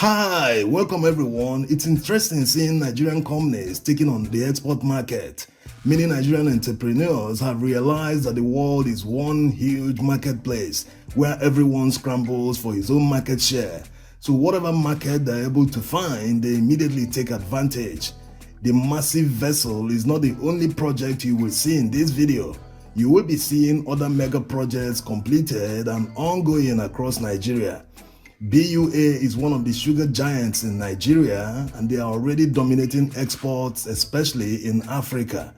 Hi, welcome everyone. It's interesting seeing Nigerian companies taking on the export market. Many Nigerian entrepreneurs have realized that the world is one huge marketplace where everyone scrambles for his own market share. So whatever market they're able to find, they immediately take advantage. The massive vessel is not the only project you will see in this video. You will be seeing other mega projects completed and ongoing across Nigeria. BUA is one of the sugar giants in Nigeria, and they are already dominating exports, especially in Africa.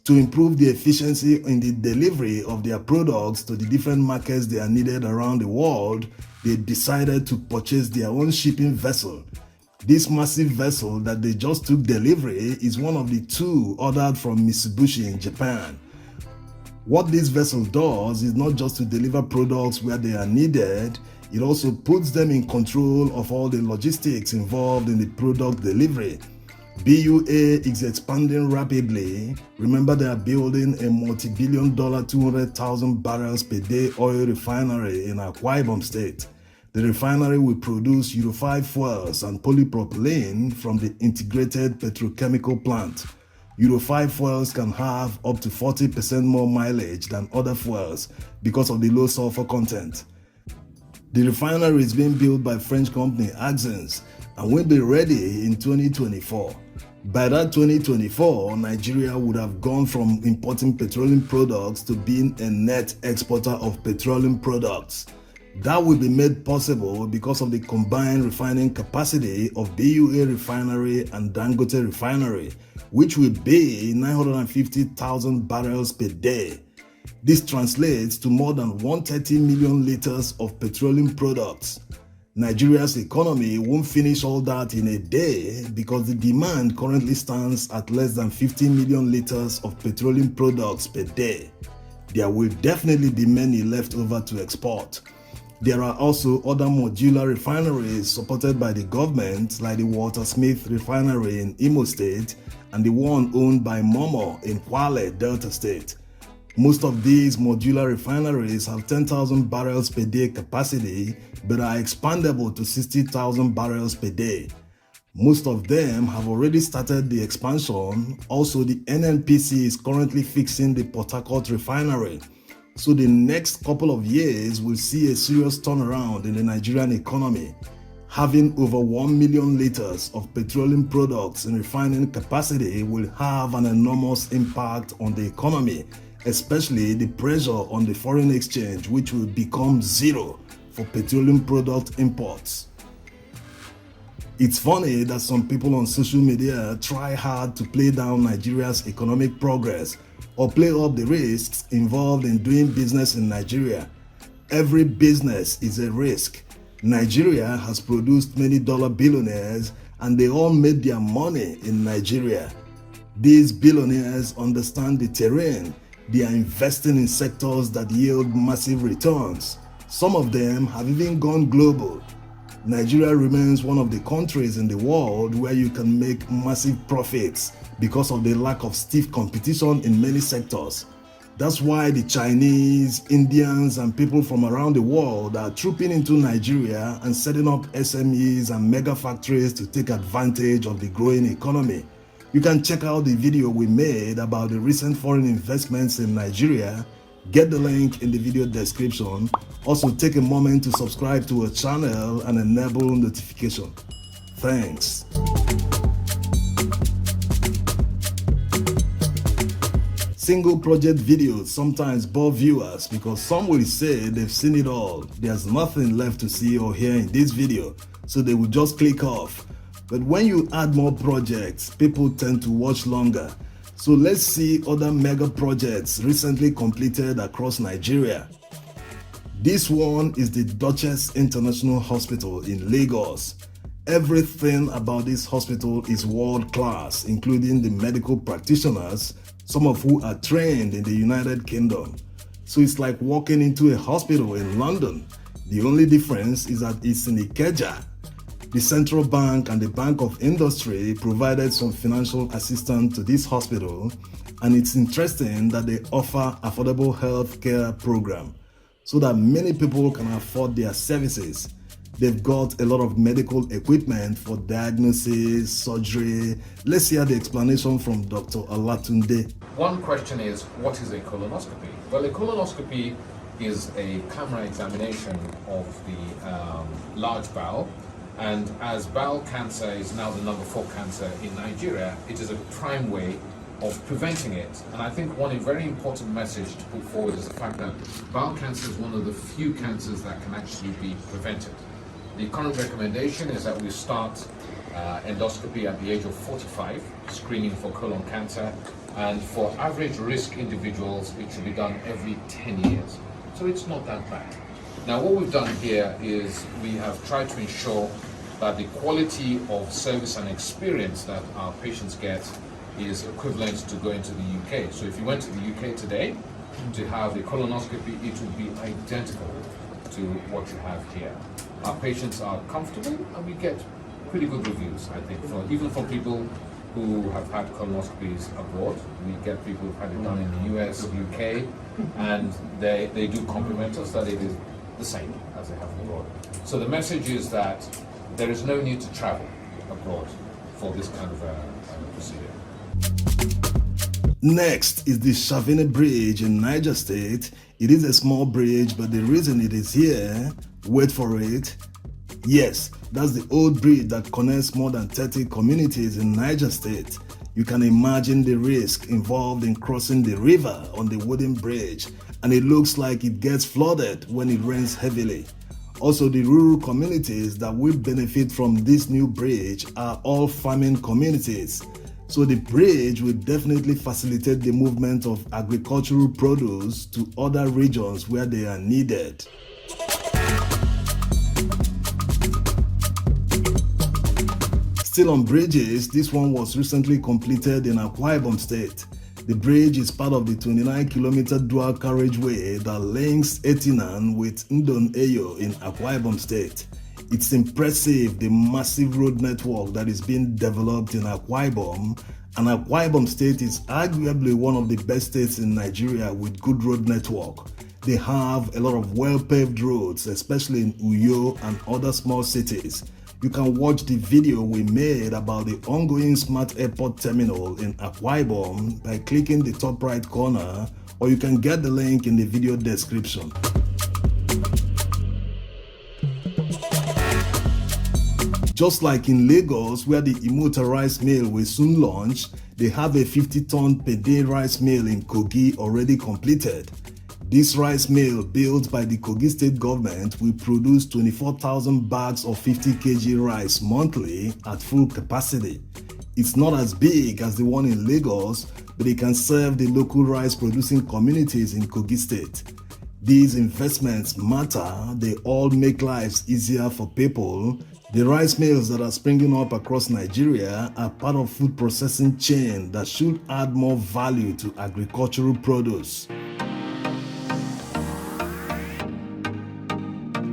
To improve the efficiency in the delivery of their products to the different markets they are needed around the world, they decided to purchase their own shipping vessel. This massive vessel that they just took delivery is one of the two ordered from Mitsubishi in Japan. What this vessel does is not just to deliver products where they are needed, it also puts them in control of all the logistics involved in the product delivery. BUA is expanding rapidly. Remember, they are building a multi-billion dollar 200,000 barrels per day oil refinery in Akwa Ibom state. The refinery will produce Euro 5 fuels and polypropylene from the integrated petrochemical plant. Euro 5 fuels can have up to 40% more mileage than other fuels because of the low sulfur content. The refinery is being built by French company Wagons and will be ready in 2024. By that 2024, Nigeria would have gone from importing petroleum products to being a net exporter of petroleum products. That will be made possible because of the combined refining capacity of BUA refinery and Dangote refinery, which will be 950,000 barrels per day. This translates to more than 130 million liters of petroleum products. Nigeria's economy won't finish all that in a day because the demand currently stands at less than 50 million liters of petroleum products per day. There will definitely be many left over to export. There are also other modular refineries supported by the government, like the Walter Smith refinery in Imo State and the one owned by Momo in Kwale, Delta State. Most of these modular refineries have 10,000 barrels per day capacity but are expandable to 60,000 barrels per day. Most of them have already started the expansion. Also, the NNPC is currently fixing the Port Harcourt refinery. So the next couple of years will see a serious turnaround in the Nigerian economy. Having over 1 million liters of petroleum products in refining capacity will have an enormous impact on the economy, especially the pressure on the foreign exchange, which will become zero for petroleum product imports. It's funny that some people on social media try hard to play down Nigeria's economic progress or play up the risks involved in doing business in Nigeria. Every business is a risk. Nigeria has produced many dollar billionaires and they all made their money in Nigeria. These billionaires understand the terrain. They are investing in sectors that yield massive returns. Some of them have even gone global. Nigeria remains one of the countries in the world where you can make massive profits because of the lack of stiff competition in many sectors. That's why the Chinese, Indians, and people from around the world are trooping into Nigeria and setting up SMEs and mega factories to take advantage of the growing economy. You can check out the video we made about the recent foreign investments in Nigeria. Get the link in the video description. Also, take a moment to subscribe to our channel and enable notification. Thanks. Single project videos sometimes bore viewers because some will say they've seen it all. There's nothing left to see or hear in this video, so they will just click off. But when you add more projects, people tend to watch longer. So let's see other mega projects recently completed across Nigeria. This one is the Duchess International Hospital in Lagos. Everything about this hospital is world class, including the medical practitioners, some of who are trained in the United Kingdom. So it's like walking into a hospital in London. The only difference is that it's in Ikeja. The Central Bank and the Bank of Industry provided some financial assistance to this hospital, and it's interesting that they offer affordable health care program so that many people can afford their services. They've got a lot of medical equipment for diagnosis, surgery. Let's hear the explanation from Dr. Alatunde. One question is, what is a colonoscopy? Well, a colonoscopy is a camera examination of the large bowel. And as bowel cancer is now the number 4 cancer in Nigeria, it is a prime way of preventing it. And I think one very important message to put forward is the fact that bowel cancer is one of the few cancers that can actually be prevented. The current recommendation is that we start endoscopy at the age of 45, screening for colon cancer, and for average risk individuals, it should be done every 10 years. So it's not that bad. Now, what we've done here is we have tried to ensure that the quality of service and experience that our patients get is equivalent to going to the UK. So if you went to the UK today to have a colonoscopy, it would be identical to what you have here. Our patients are comfortable and we get pretty good reviews, I think, even from people who have had colonoscopies abroad. We get people who've had it done in the US, UK, and they do compliment us that it is the same as they have abroad. So the message is that there is no need to travel abroad for this kind of procedure. Next is the Shavine Bridge in Niger State. It is a small bridge, but the reason it is here, wait for it, yes, that's the old bridge that connects more than 30 communities in Niger State. You can imagine the risk involved in crossing the river on the wooden bridge, and it looks like it gets flooded when it rains heavily. Also, the rural communities that will benefit from this new bridge are all farming communities. So the bridge will definitely facilitate the movement of agricultural produce to other regions where they are needed. Still on bridges, this one was recently completed in Akwa Ibom State. The bridge is part of the 29-kilometer dual carriageway that links Etinan with Ndon Eyo in Akwa Ibom State. It's impressive, the massive road network that is being developed in Akwa Ibom, and Akwa Ibom State is arguably one of the best states in Nigeria with good road network. They have a lot of well-paved roads, especially in Uyo and other small cities. You can watch the video we made about the ongoing smart airport terminal in Akwa Ibom by clicking the top right corner, or you can get the link in the video description. Just like in Lagos, where the Imota rice mill will soon launch, they have a 50-ton per day rice mill in Kogi already completed. This rice mill, built by the Kogi state government, will produce 24,000 bags of 50 kg rice monthly at full capacity. It's not as big as the one in Lagos, but it can serve the local rice producing communities in Kogi state. These investments matter, they all make lives easier for people. The rice mills that are springing up across Nigeria are part of food processing chain that should add more value to agricultural produce.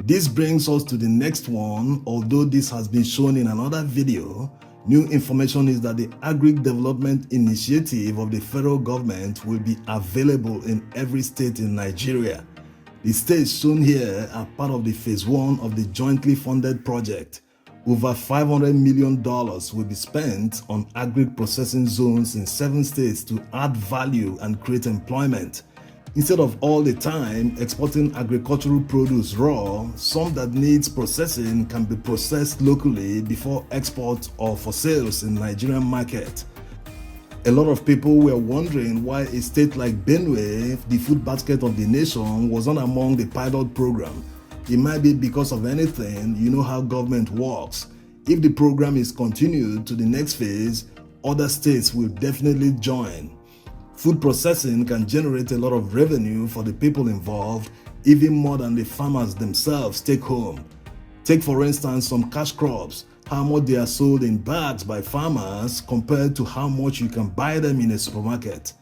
This brings us to the next one. Although this has been shown in another video, new information is that the Agri Development Initiative of the federal government will be available in every state in Nigeria. The states shown here are part of the phase 1 of the jointly funded project. Over $500 million will be spent on agri processing zones in 7 states to add value and create employment. Instead of all the time exporting agricultural produce raw, some that needs processing can be processed locally before export or for sales in Nigerian market. A lot of people were wondering why a state like Benue, the food basket of the nation, was not among the pilot program. It might be because of anything. You know how government works. If the program is continued to the next phase, other states will definitely join. Food processing can generate a lot of revenue for the people involved, even more than the farmers themselves take home. Take for instance some cash crops, how much they are sold in bags by farmers compared to how much you can buy them in a supermarket.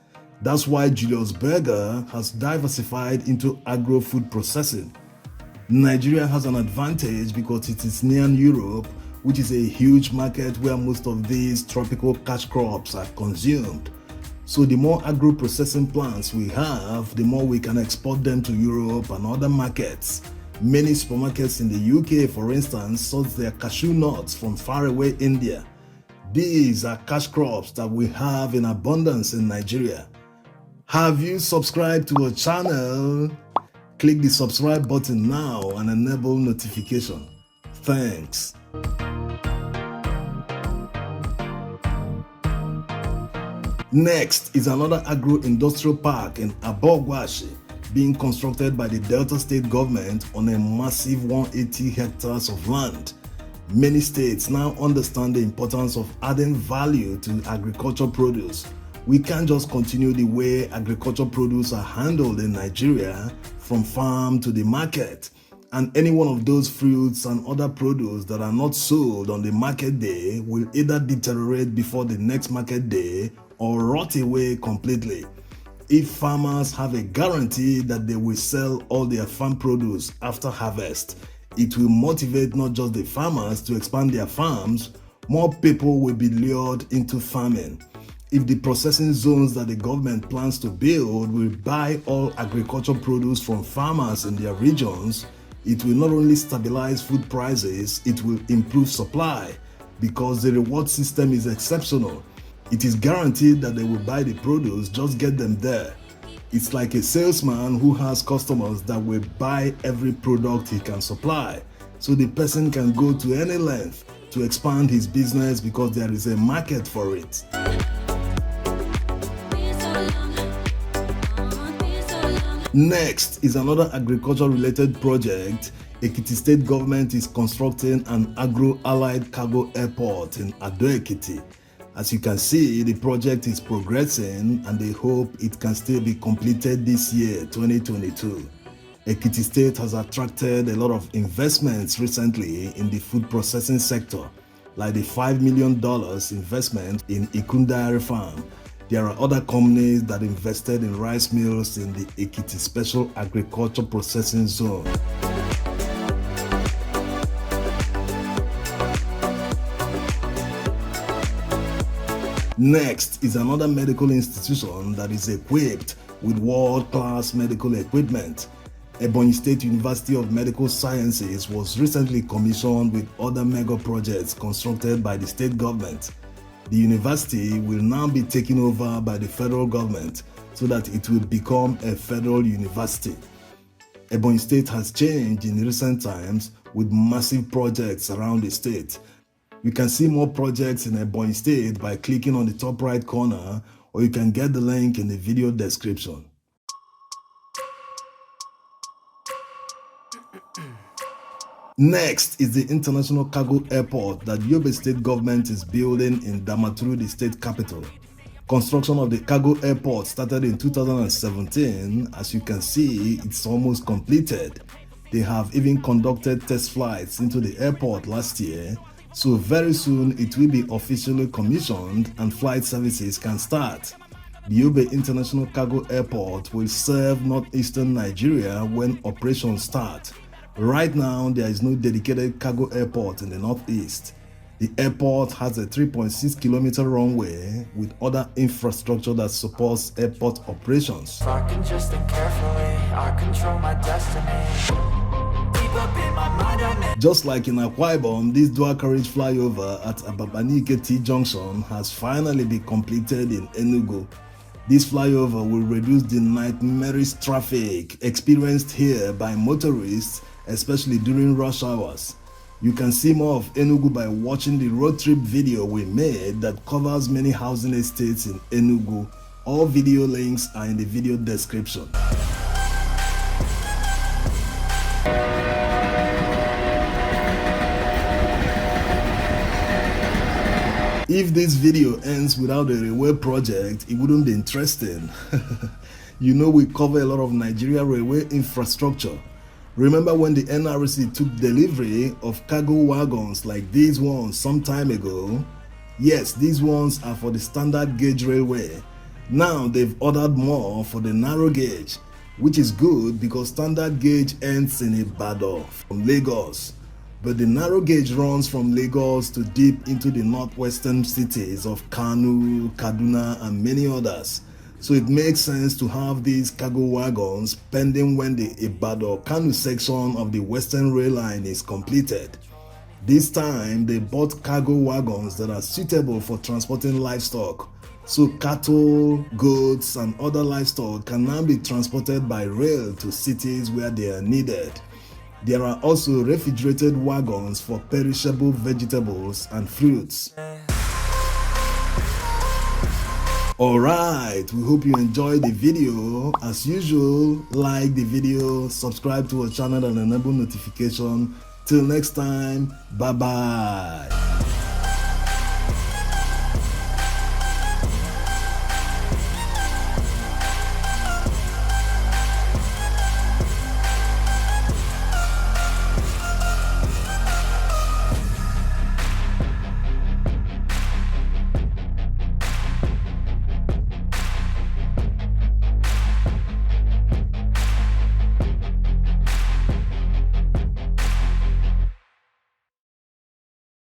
That's why Julius Berger has diversified into agro food processing. Nigeria has an advantage because it is near Europe, which is a huge market where most of these tropical cash crops are consumed. So the more agro-processing plants we have, the more we can export them to Europe and other markets. Many supermarkets in the UK, for instance, source their cashew nuts from faraway India. These are cash crops that we have in abundance in Nigeria. Have you subscribed to our channel? Click the subscribe button now and enable notification. Thanks. Next is another agro-industrial park in Abogwashi being constructed by the Delta State government on a massive 180 hectares of land. Many states now understand the importance of adding value to agricultural produce. We can't just continue the way agricultural produce are handled in Nigeria, from farm to the market. And any one of those fruits and other produce that are not sold on the market day will either deteriorate before the next market day or rot away completely. If farmers have a guarantee that they will sell all their farm produce after harvest, it will motivate not just the farmers to expand their farms, more people will be lured into farming. If the processing zones that the government plans to build will buy all agricultural produce from farmers in their regions, it will not only stabilize food prices, it will improve supply because the reward system is exceptional. It is guaranteed that they will buy the produce, just get them there. It's like a salesman who has customers that will buy every product he can supply, so the person can go to any length to expand his business because there is a market for it. Next is another agriculture-related project. Ekiti State government is constructing an agro-allied cargo airport in Ekiti. As you can see, the project is progressing and they hope it can still be completed this year, 2022. Ekiti State has attracted a lot of investments recently in the food processing sector, like the $5 million investment in Ikun Dairy Farm. There are other companies that invested in rice mills in the Ekiti Special Agriculture Processing Zone. Next is another medical institution that is equipped with world-class medical equipment. Ebonyi State University of Medical Sciences was recently commissioned with other mega projects constructed by the state government. The university will now be taken over by the federal government so that it will become a federal university. Ebonyi State has changed in recent times with massive projects around the state. You can see more projects in Ebonyi State by clicking on the top right corner, or you can get the link in the video description. Next is the international cargo airport that Yobe State government is building in Damaturu, the state capital. Construction of the cargo airport started in 2017. As you can see, it's almost completed. They have even conducted test flights into the airport last year. So very soon it will be officially commissioned and flight services can start. The Yobe International Cargo Airport will serve northeastern Nigeria when operations start. Right now, there is no dedicated cargo airport in the northeast. The airport has a 3.6-kilometer runway with other infrastructure that supports airport operations. If I can just think carefully, I control my destiny. Just like in Akwa Ibom, this dual carriage flyover at Ekiti Junction has finally been completed in Enugu. This flyover will reduce the nightmarish traffic experienced here by motorists, especially during rush hours. You can see more of Enugu by watching the road trip video we made that covers many housing estates in Enugu. All video links are in the video description. If this video ends without a railway project, it wouldn't be interesting. You know we cover a lot of Nigeria railway infrastructure. Remember when the NRC took delivery of cargo wagons like these ones some time ago? Yes, these ones are for the standard gauge railway. Now they've ordered more for the narrow gauge, which is good because standard gauge ends in Ibadan from Lagos. But the narrow gauge runs from Lagos to deep into the northwestern cities of Kano, Kaduna, and many others. So it makes sense to have these cargo wagons pending when the Ibadan-Kano section of the Western Rail Line is completed. This time, they bought cargo wagons that are suitable for transporting livestock, so cattle, goats, and other livestock can now be transported by rail to cities where they are needed. There are also refrigerated wagons for perishable vegetables and fruits. Alright, we hope you enjoyed the video. As usual, like the video, subscribe to our channel and enable notification. Till next time, bye bye.